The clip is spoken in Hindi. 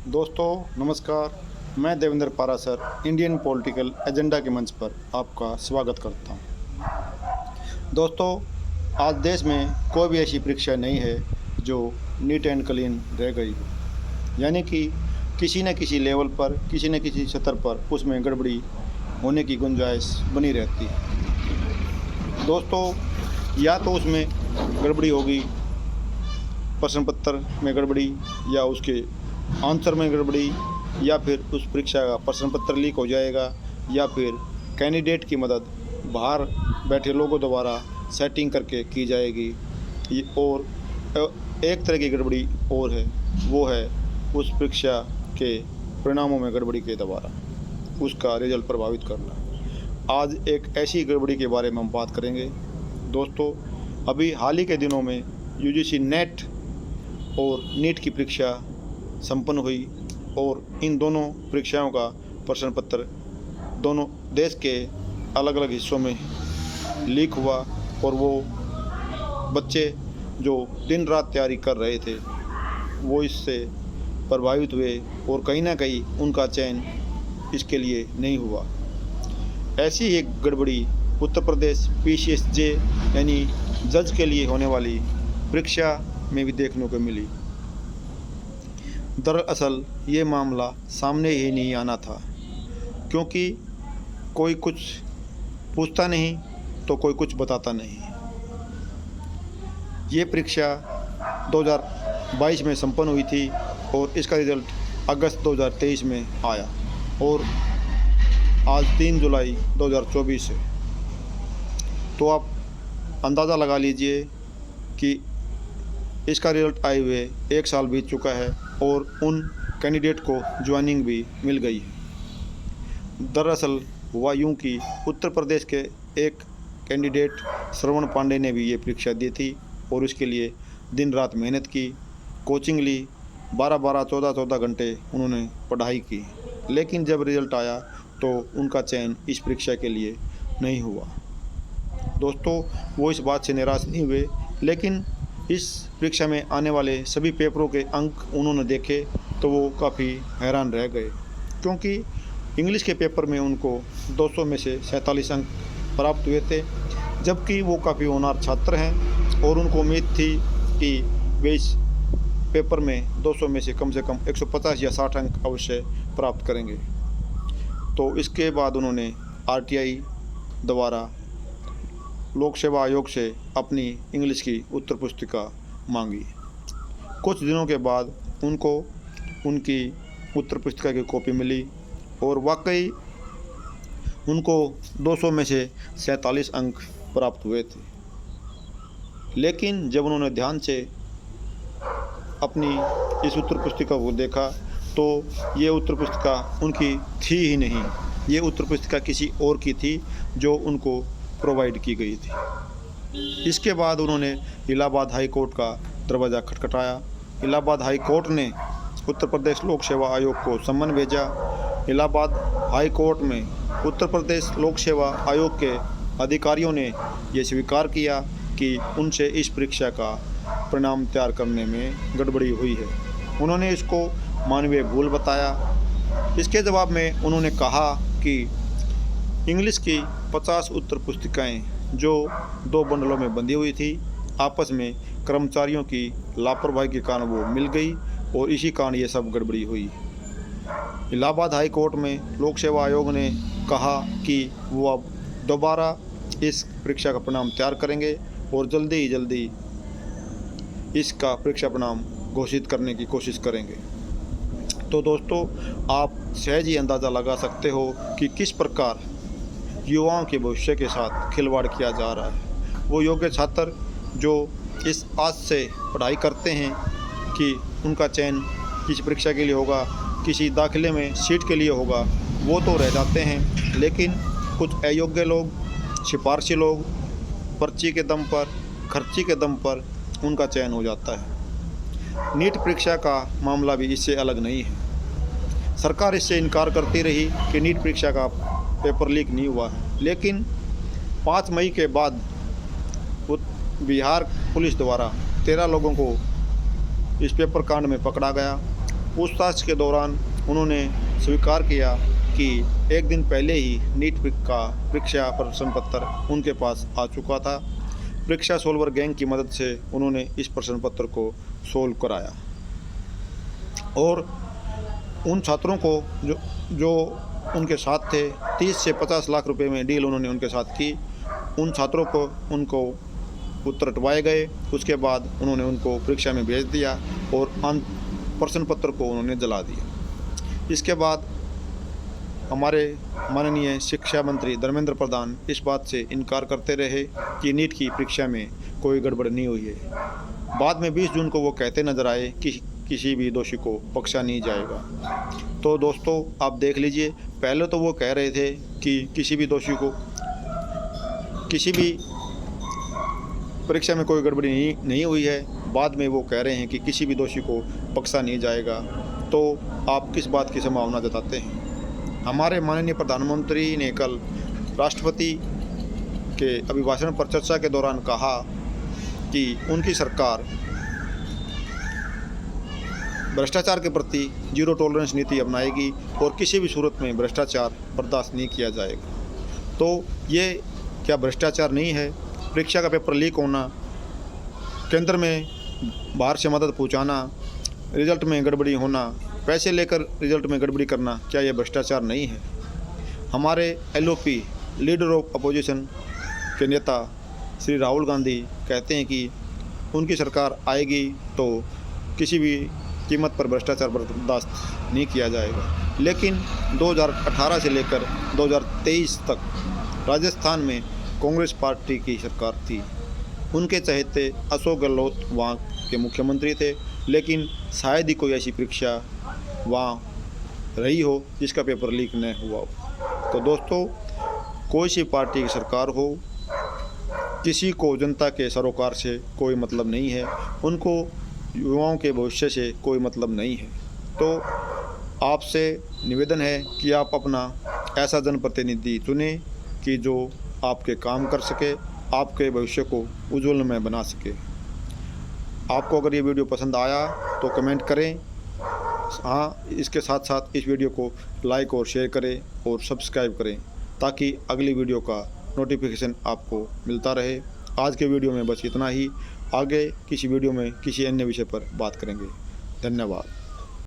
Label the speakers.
Speaker 1: दोस्तों नमस्कार। मैं Devendra Parashar Indian political agenda के मंच पर आपका स्वागत करता हूं। दोस्तों, आज देश में कोई भी ऐसी परीक्षा नहीं है जो नीट एंड क्लीन रह गई हो, यानी कि किसी न किसी लेवल पर, किसी न किसी स्तर पर उसमें गड़बड़ी होने की गुंजाइश बनी रहती है। दोस्तों, या तो उसमें गड़बड़ी होगी, प्रश्न पत्र में गड़बड़ी, या उसके आंसर में गड़बड़ी, या फिर उस परीक्षा का प्रश्न पत्र लीक हो जाएगा, या फिर कैंडिडेट की मदद बाहर बैठे लोगों द्वारा सेटिंग करके की जाएगी। और एक तरह की गड़बड़ी और है, वो है उस परीक्षा के परिणामों में गड़बड़ी के द्वारा उसका रिजल्ट प्रभावित करना। आज एक ऐसी गड़बड़ी के बारे में हम बात करेंगे। दोस्तों, अभी हाल ही के दिनों में यूजीसी नेट और नीट की परीक्षा संपन्न हुई और इन दोनों परीक्षाओं का प्रश्न पत्र दोनों देश के अलग अलग हिस्सों में लीक हुआ और वो बच्चे जो दिन रात तैयारी कर रहे थे वो इससे प्रभावित हुए और कहीं ना कहीं उनका चयन इसके लिए नहीं हुआ। ऐसी एक गड़बड़ी उत्तर प्रदेश पीसीएसजे यानी जज के लिए होने वाली परीक्षा में भी देखने को मिली। दरअसल ये मामला सामने ही नहीं आना था, क्योंकि कोई कुछ पूछता नहीं तो कोई कुछ बताता नहीं। ये परीक्षा 2022 में संपन्न हुई थी और इसका रिज़ल्ट अगस्त 2023 में आया और आज 3 जुलाई 2024 है। तो आप अंदाज़ा लगा लीजिए कि इसका रिज़ल्ट आए हुए 1 साल बीत चुका है और उन कैंडिडेट को ज्वाइनिंग भी मिल गई है। दरअसल हुआ यूँ कि उत्तर प्रदेश के एक कैंडिडेट श्रवण पांडे ने भी ये परीक्षा दी थी और इसके लिए दिन रात मेहनत की, कोचिंग ली, 12-12, 14-14 घंटे उन्होंने पढ़ाई की, लेकिन जब रिज़ल्ट आया तो उनका चयन इस परीक्षा के लिए नहीं हुआ। दोस्तों, वो इस बात से निराश नहीं हुए, लेकिन इस परीक्षा में आने वाले सभी पेपरों के अंक उन्होंने देखे तो वो काफ़ी हैरान रह गए, क्योंकि इंग्लिश के पेपर में उनको 200 में से 47 अंक प्राप्त हुए थे, जबकि वो काफ़ी होनहार छात्र हैं और उनको उम्मीद थी कि वे इस पेपर में 200 में से कम 150 या 60 अंक अवश्य प्राप्त करेंगे। तो इसके बाद उन्होंने आरटीआई द्वारा लोक सेवा आयोग से अपनी इंग्लिश की उत्तर पुस्तिका मांगी। कुछ दिनों के बाद उनको उनकी उत्तर पुस्तिका की कॉपी मिली और वाकई उनको 200 में से 47 अंक प्राप्त हुए थे। लेकिन जब उन्होंने ध्यान से अपनी इस उत्तर पुस्तिका को देखा तो ये उत्तर पुस्तिका उनकी थी ही नहीं, ये उत्तर पुस्तिका किसी और की थी जो उनको प्रोवाइड की गई थी। इसके बाद उन्होंने इलाहाबाद हाई कोर्ट का दरवाज़ा खटखटाया। इलाहाबाद हाई कोर्ट ने उत्तर प्रदेश लोक सेवा आयोग को सम्मन भेजा। इलाहाबाद हाई कोर्ट में उत्तर प्रदेश लोक सेवा आयोग के अधिकारियों ने ये स्वीकार किया कि उनसे इस परीक्षा का परिणाम तैयार करने में गड़बड़ी हुई है। उन्होंने इसको मानवीय भूल बताया। इसके जवाब में उन्होंने कहा कि इंग्लिश की 50 उत्तर पुस्तिकाएँ जो 2 बंडलों में बंधी हुई थी, आपस में कर्मचारियों की लापरवाही के कारण वो मिल गई और इसी कारण ये सब गड़बड़ी हुई। इलाहाबाद हाई कोर्ट में लोक सेवा आयोग ने कहा कि वो अब दोबारा इस परीक्षा का परिणाम तैयार करेंगे और जल्दी ही जल्दी इसका परीक्षा परिणाम घोषित करने की कोशिश करेंगे। तो दोस्तों, आप सहज ही अंदाज़ा लगा सकते हो कि किस प्रकार युवाओं के भविष्य के साथ खिलवाड़ किया जा रहा है। वो योग्य छात्र जो इस आस से पढ़ाई करते हैं कि उनका चयन किसी परीक्षा के लिए होगा, किसी दाखिले में सीट के लिए होगा, वो तो रह जाते हैं, लेकिन कुछ अयोग्य लोग, सिफारशी लोग, पर्ची के दम पर, खर्ची के दम पर उनका चयन हो जाता है। नीट परीक्षा का मामला भी इससे अलग नहीं है। सरकार इससे इनकार करती रही कि नीट परीक्षा का पेपर लीक नहीं हुआ है, लेकिन 5 मई के बाद बिहार पुलिस द्वारा 13 लोगों को इस पेपर कांड में पकड़ा गया पूछताछ के दौरान उन्होंने स्वीकार किया कि एक दिन पहले ही नीट का परीक्षा प्रश्न पत्र उनके पास आ चुका था। परीक्षा सोल्वर गैंग की मदद से उन्होंने इस प्रश्न पत्र को सोल्व कराया और उन छात्रों को जो उनके साथ थे 30 से 50 लाख रुपए में डील उन्होंने उनके साथ की। उन छात्रों को उनको उत्तर रटवाए गए। उसके बाद उन्होंने उनको परीक्षा में भेज दिया और प्रश्न पत्र को उन्होंने जला दिया। इसके बाद हमारे माननीय शिक्षा मंत्री धर्मेंद्र प्रधान इस बात से इनकार करते रहे कि नीट की परीक्षा में कोई गड़बड़ नहीं हुई है। बाद में 20 जून को वो कहते नजर आए कि किसी भी दोषी को बख्शा नहीं जाएगा। तो दोस्तों आप देख लीजिए, पहले तो वो कह रहे थे कि किसी भी दोषी को किसी भी परीक्षा में कोई गड़बड़ी नहीं हुई है। बाद में वो कह रहे हैं कि किसी भी दोषी को बख्शा नहीं जाएगा। तो आप किस बात की संभावना जताते हैं? हमारे माननीय प्रधानमंत्री ने कल राष्ट्रपति के अभिभाषण पर चर्चा के दौरान कहा कि उनकी सरकार भ्रष्टाचार के प्रति जीरो टॉलरेंस नीति अपनाएगी और किसी भी सूरत में भ्रष्टाचार बर्दाश्त नहीं किया जाएगा। तो ये क्या भ्रष्टाचार नहीं है? परीक्षा का पेपर लीक होना, केंद्र में बाहर से मदद पहुंचाना, रिजल्ट में गड़बड़ी होना, पैसे लेकर रिजल्ट में गड़बड़ी करना, क्या यह भ्रष्टाचार नहीं है? हमारे एलओपी लीडर ऑफ अपोजिशन के नेता श्री राहुल गांधी कहते हैं कि उनकी सरकार आएगी तो किसी भी कीमत पर भ्रष्टाचार बर्दाश्त नहीं किया जाएगा। लेकिन 2018 से लेकर 2023 तक राजस्थान में कांग्रेस पार्टी की सरकार थी। उनके चहेते अशोक गहलोत वहाँ के मुख्यमंत्री थे, लेकिन शायद ही कोई ऐसी परीक्षा वहाँ रही हो जिसका पेपर लीक न हुआ हो। तो दोस्तों, कोई सी पार्टी की सरकार हो, किसी को जनता के सरोकार से कोई मतलब नहीं है, उनको युवाओं के भविष्य से कोई मतलब नहीं है। तो आपसे निवेदन है कि आप अपना ऐसा जनप्रतिनिधि चुनें कि जो आपके काम कर सके, आपके भविष्य को उज्ज्वलमय बना सके। आपको अगर ये वीडियो पसंद आया तो कमेंट करें। हाँ, इसके साथ साथ इस वीडियो को लाइक और शेयर करें और सब्सक्राइब करें ताकि अगली वीडियो का नोटिफिकेशन आपको मिलता रहे। आज के वीडियो में बस इतना ही। आगे किसी वीडियो में किसी अन्य विषय पर बात करेंगे। धन्यवाद।